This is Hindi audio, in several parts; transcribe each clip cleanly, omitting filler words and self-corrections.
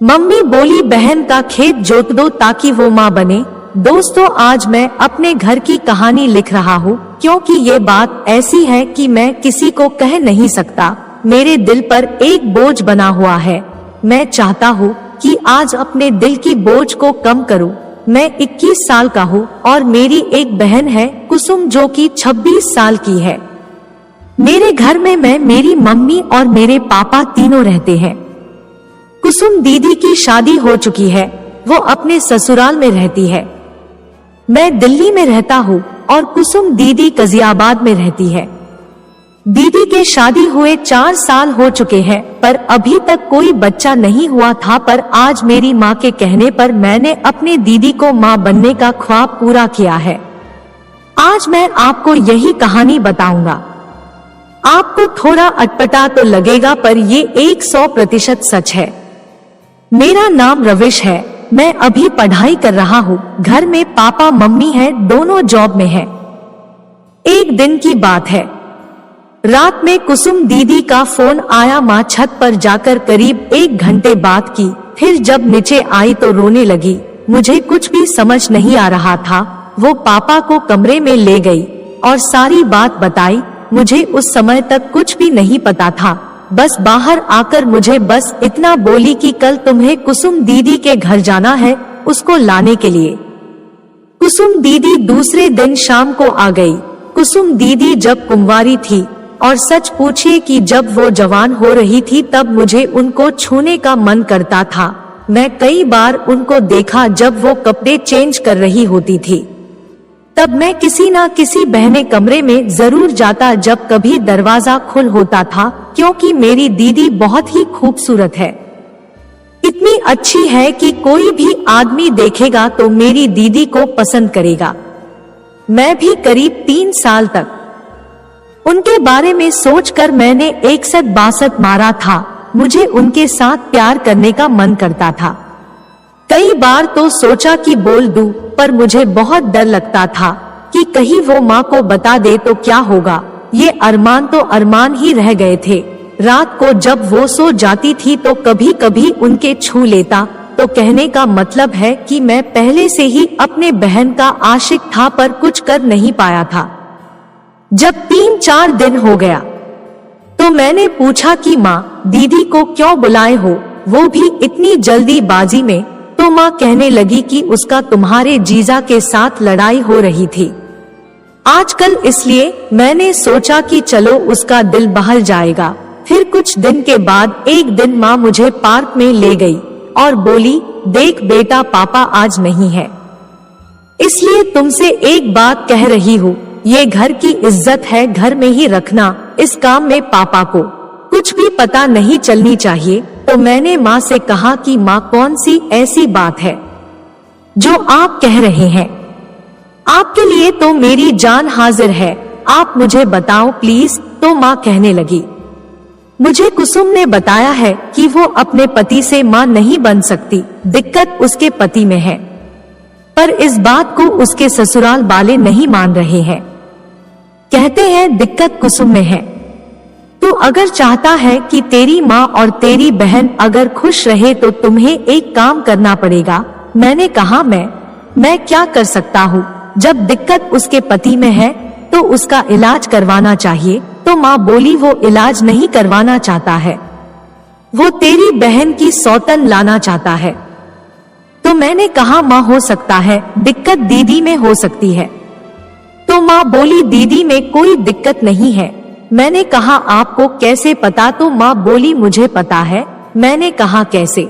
मम्मी बोली बहन का खेत जोत दो ताकि वो माँ बने। दोस्तों, आज मैं अपने घर की कहानी लिख रहा हूँ क्योंकि ये बात ऐसी है कि मैं किसी को कह नहीं सकता। मेरे दिल पर एक बोझ बना हुआ है। मैं चाहता हूँ कि आज अपने दिल की बोझ को कम करूँ। मैं 21 साल का हूँ और मेरी एक बहन है कुसुम, जो कि 26 साल की है। मेरे घर में मैं, मेरी मम्मी और मेरे पापा तीनों रहते हैं। कुसुम दीदी की शादी हो चुकी है, वो अपने ससुराल में रहती है। मैं दिल्ली में रहता हूँ और कुसुम दीदी गाजियाबाद में रहती है। दीदी के शादी हुए 4 साल हो चुके हैं, पर अभी तक कोई बच्चा नहीं हुआ था। पर आज मेरी माँ के कहने पर मैंने अपने दीदी को माँ बनने का ख्वाब पूरा किया है। आज मैं आपको यही कहानी बताऊंगा। आपको थोड़ा अटपटा तो लगेगा, पर ये 100% सच है। मेरा नाम रविश है। मैं अभी पढ़ाई कर रहा हूँ। घर में पापा मम्मी हैं, दोनों जॉब में हैं। एक दिन की बात है, रात में कुसुम दीदी का फोन आया। माँ छत पर जाकर करीब 1 घंटे बात की, फिर जब नीचे आई तो रोने लगी। मुझे कुछ भी समझ नहीं आ रहा था। वो पापा को कमरे में ले गई और सारी बात बताई। मुझे उस समय तक कुछ भी नहीं पता था। बस बाहर आकर मुझे बस इतना बोली कि कल तुम्हें कुसुम दीदी के घर जाना है, उसको लाने के लिए। कुसुम दीदी दूसरे दिन शाम को आ गई। कुसुम दीदी जब कुंवारी थी, और सच पूछिए कि जब वो जवान हो रही थी तब मुझे उनको छूने का मन करता था। मैं कई बार उनको देखा जब वो कपड़े चेंज कर रही होती थी। तब मैं किसी ना किसी बहने कमरे में जरूर जाता जब कभी दरवाजा खुल होता था, क्योंकि मेरी दीदी बहुत ही खूबसूरत है। इतनी अच्छी है कि कोई भी आदमी देखेगा तो मेरी दीदी को पसंद करेगा। मैं भी करीब 3 साल तक उनके बारे में सोचकर मैंने 61-62 मारा था। मुझे उनके साथ प्यार करने का मन करता था। कई बार तो सोचा कि बोल दूं, पर मुझे बहुत डर लगता था कि कहीं वो माँ को बता दे तो क्या होगा। ये अरमान तो अरमान ही रह गए थे। रात को जब वो सो जाती थी तो कभी कभी उनके छू लेता। तो कहने का मतलब है कि मैं पहले से ही अपने बहन का आशिक था, पर कुछ कर नहीं पाया था। जब 3-4 दिन हो गया तो मैंने पूछा कि माँ, दीदी को क्यों बुलाए हो, वो भी इतनी जल्दीबाजी में। तो माँ कहने लगी कि उसका तुम्हारे जीजा के साथ लड़ाई हो रही थी आजकल, इसलिए मैंने सोचा कि चलो उसका दिल बहल जाएगा। फिर कुछ दिन के बाद एक दिन माँ मुझे पार्क में ले गई और बोली, देख बेटा, पापा आज नहीं है, इसलिए तुमसे एक बात कह रही हूँ। ये घर की इज्जत है, घर में ही रखना। इस काम में पापा को कुछ भी पता नहीं चलनी चाहिए। तो मैंने माँ से कहा कि माँ, कौन सी ऐसी बात है जो आप कह रहे हैं? आपके लिए तो मेरी जान हाजिर है, आप मुझे बताओ प्लीज। तो माँ कहने लगी, मुझे कुसुम ने बताया है कि वो अपने पति से माँ नहीं बन सकती, दिक्कत उसके पति में है। पर इस बात को उसके ससुराल वाले नहीं मान रहे हैं, कहते हैं दिक्कत कुसुम में है। तू अगर चाहता है कि तेरी माँ और तेरी बहन अगर खुश रहे तो तुम्हें एक काम करना पड़ेगा। मैंने कहा मैं क्या कर सकता हूँ? जब दिक्कत उसके पति में है तो उसका इलाज करवाना चाहिए। तो माँ बोली, वो इलाज नहीं करवाना चाहता है, वो तेरी बहन की सौतन लाना चाहता है। तो मैंने कहा माँ, हो सकता है दिक्कत दीदी में हो सकती है। तो माँ बोली, दीदी में कोई दिक्कत नहीं है। मैंने कहा आपको कैसे पता? तो माँ बोली, मुझे पता है। मैंने कहा कैसे?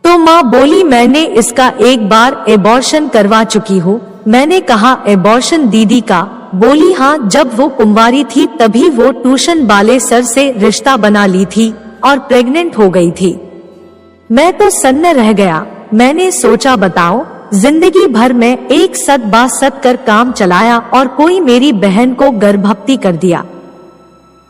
तो माँ बोली, मैंने इसका एक बार एबॉर्शन करवा चुकी हूँ। मैंने कहा एबॉर्शन दीदी का? बोली हाँ, जब वो कुंवारी थी तभी वो ट्यूशन वाले सर से रिश्ता बना ली थी और प्रेग्नेंट हो गई थी। मैं तो सन्न रह गया। मैंने सोचा बताओ, जिंदगी भर में एक सत बासत कर काम चलाया और कोई मेरी बहन को गर्भवती कर दिया।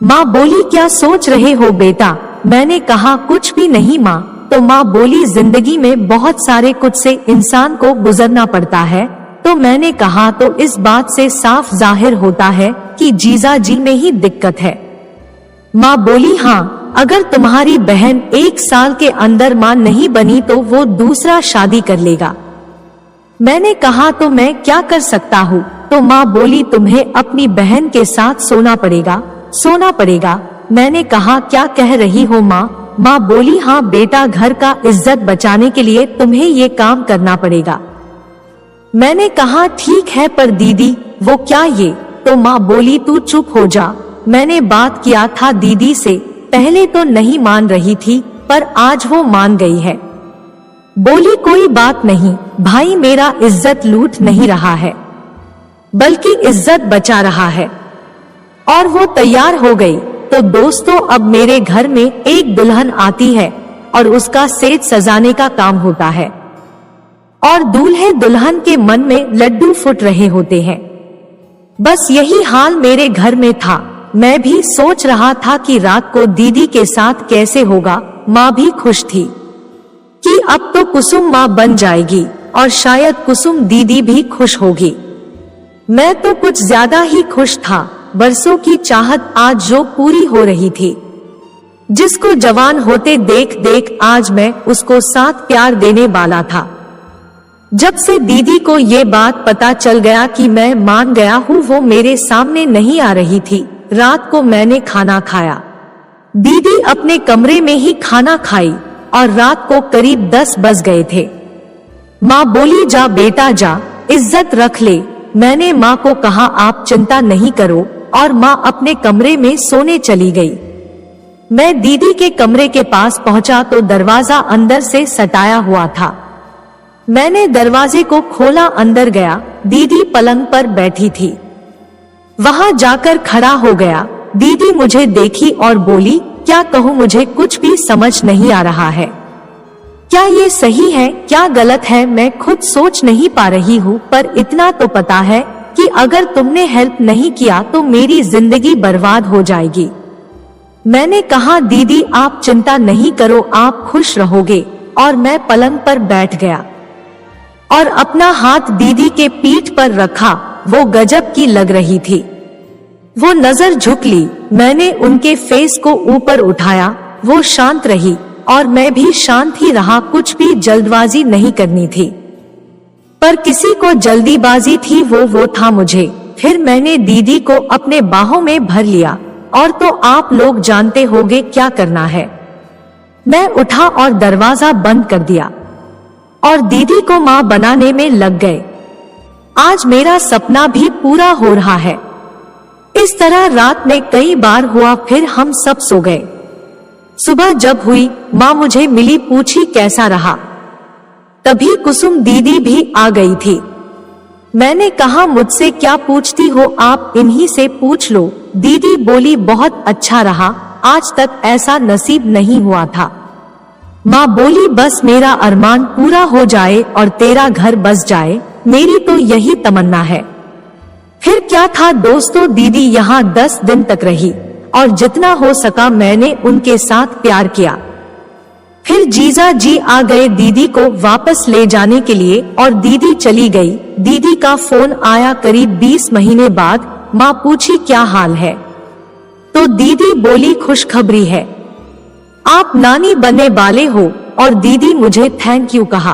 माँ बोली, क्या सोच रहे हो बेटा? मैंने कहा कुछ भी नहीं माँ। तो माँ बोली, जिंदगी में बहुत सारे कुछ से इंसान को गुजरना पड़ता है। तो मैंने कहा तो इस बात से साफ जाहिर होता है कि जीजा जी में ही दिक्कत है। माँ बोली, हाँ अगर तुम्हारी बहन 1 साल के अंदर माँ नहीं बनी तो वो दूसरा शादी कर लेगा। मैंने कहा तो मैं क्या कर सकता हूँ? तो माँ बोली तुम्हें अपनी बहन के साथ सोना पड़ेगा। मैंने कहा क्या कह रही हो माँ? माँ बोली हाँ बेटा, घर का इज्जत बचाने के लिए तुम्हें ये काम करना पड़ेगा। मैंने कहा ठीक है पर दीदी वो क्या ये? तो माँ बोली तू चुप हो जा, मैंने बात किया था दीदी से, पहले तो नहीं मान रही थी पर आज वो मान गई है। बोली कोई बात नहीं भाई, मेरा इज्जत लूट नहीं रहा है बल्कि इज्जत बचा रहा है। और वो तैयार हो गई। तो दोस्तों अब मेरे घर में एक दुल्हन आती है और उसका सेज सजाने का काम होता है और दूल्हे दुल्हन के मन में लड्डू फूट रहे होते हैं। बस यही हाल मेरे घर में था। मैं भी सोच रहा था कि रात को दीदी के साथ कैसे होगा। माँ भी खुश थी कि अब तो कुसुम माँ बन जाएगी और शायद कुसुम दीदी भी खुश होगी। मैं तो कुछ ज्यादा ही खुश था। बरसों की चाहत आज जो पूरी हो रही थी, जिसको जवान होते देख देख आज मैं उसको साथ प्यार देने वाला था। जब से दीदी को ये बात पता चल गया कि मैं मान गया हूँ, वो मेरे सामने नहीं आ रही थी। रात को मैंने खाना खाया, दीदी अपने कमरे में ही खाना खाई और रात को करीब 10 बज गए थे। माँ बोली जा बेटा जा, इज्जत रख ले। मैंने माँ को कहा आप चिंता नहीं करो और माँ अपने कमरे में सोने चली गई। मैं दीदी के कमरे के पास पहुंचा तो दरवाजा अंदर से सटाया हुआ था। मैंने दरवाजे को खोला, अंदर गया, दीदी पलंग पर बैठी थी। वहां जाकर खड़ा हो गया। दीदी मुझे देखी और बोली क्या कहूँ, मुझे कुछ भी समझ नहीं आ रहा है। क्या ये सही है क्या गलत है मैं खुद सोच नहीं पा रही हूँ, पर इतना तो पता है कि अगर तुमने हेल्प नहीं किया तो मेरी जिंदगी बर्बाद हो जाएगी। मैंने कहा दीदी आप चिंता नहीं करो, आप खुश रहोगे। और मैं पलंग पर बैठ गया और अपना हाथ दीदी के पीठ पर रखा। वो गजब की लग रही थी। वो नजर झुक ली, मैंने उनके फेस को ऊपर उठाया। वो शांत रही और मैं भी शांत ही रहा। कुछ भी जल्दबाजी नहीं करनी थी, पर किसी को जल्दीबाजी थी, वो था मुझे। फिर मैंने दीदी को अपने बाहों में भर लिया और तो आप लोग जानते होंगे क्या करना है। मैं उठा और दरवाजा बंद कर दिया और दीदी को माँ बनाने में लग गए। आज मेरा सपना भी पूरा हो रहा है। इस तरह रात में कई बार हुआ। फिर हम सब सो गए। सुबह जब हुई, माँ मुझे मिली, पूछी कैसा रहा। तभी कुसुम दीदी भी आ गई थी। मैंने कहा मुझसे क्या पूछती हो, आप इन्हीं से पूछ लो। दीदी बोली बहुत अच्छा रहा, आज तक ऐसा नसीब नहीं हुआ था। माँ बोली बस मेरा अरमान पूरा हो जाए और तेरा घर बस जाए, मेरी तो यही तमन्ना है। फिर क्या था दोस्तों, दीदी यहाँ 10 दिन तक रही और जितना हो सका मैंने उनके साथ प्यार किया। फिर जीजा जी आ गए दीदी को वापस ले जाने के लिए और दीदी चली गई। दीदी का फोन आया करीब 20 महीने बाद। माँ पूछी क्या हाल है, तो दीदी बोली खुशखबरी है, आप नानी बनने वाले हो। और दीदी मुझे थैंक यू कहा।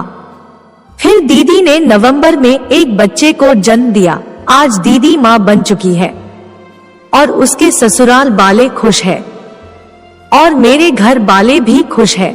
फिर दीदी ने नवंबर में एक बच्चे को जन्म दिया। आज दीदी माँ बन चुकी है और उसके ससुराल वाले खुश है और मेरे घर वाले भी खुश है।